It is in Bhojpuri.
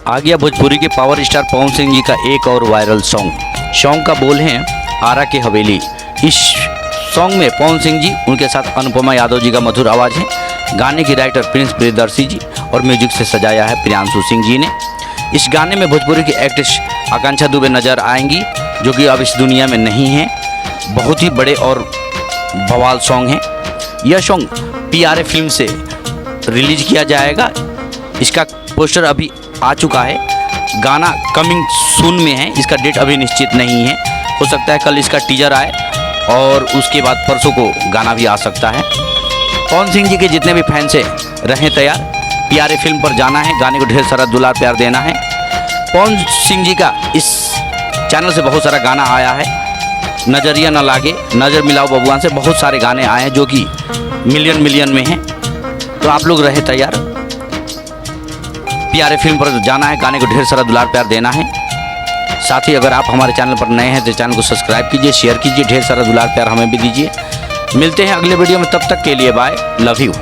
आ गया भोजपुरी के पावर स्टार पवन सिंह जी का एक और वायरल सॉन्ग का बोल है आरा की हवेली। इस सॉन्ग में पवन सिंह जी, उनके साथ अनुपमा यादव जी का मधुर आवाज़ है। गाने की राइटर प्रिंस प्रियदर्शी जी और म्यूजिक से सजाया है प्रियांशु सिंह जी ने। इस गाने में भोजपुरी की एक्ट्रेस आकांक्षा दुबे नज़र आएंगी, जो कि अब इस दुनिया में नहीं है। बहुत ही बड़े और बवाल सॉन्ग है। यह सॉन्ग PRA फिल्म से रिलीज किया जाएगा। इसका पोस्टर अभी आ चुका है। गाना कमिंग सून में है। इसका डेट अभी निश्चित नहीं है। हो सकता है कल इसका टीजर आए और उसके बाद परसों को गाना भी आ सकता है। पवन सिंह जी के जितने भी फैंस हैं रहें तैयार। PRA फिल्म पर जाना है, गाने को ढेर सारा दुलार प्यार देना है। पवन सिंह जी का इस चैनल से बहुत सारा गाना आया है। नजरिया न लागे, नज़र मिलाओ बबुआन से बहुत सारे गाने आए हैं जो कि मिलियन में हैं। तो आप लोग रहे तैयार। PRA फिल्म पर जाना है, गाने को ढेर सारा दुलार प्यार देना है। साथ ही अगर आप हमारे चैनल पर नए हैं तो चैनल को सब्सक्राइब कीजिए, शेयर कीजिए, ढेर सारा दुलार प्यार हमें भी दीजिए। मिलते हैं अगले वीडियो में, तब तक के लिए बाय, लव यू।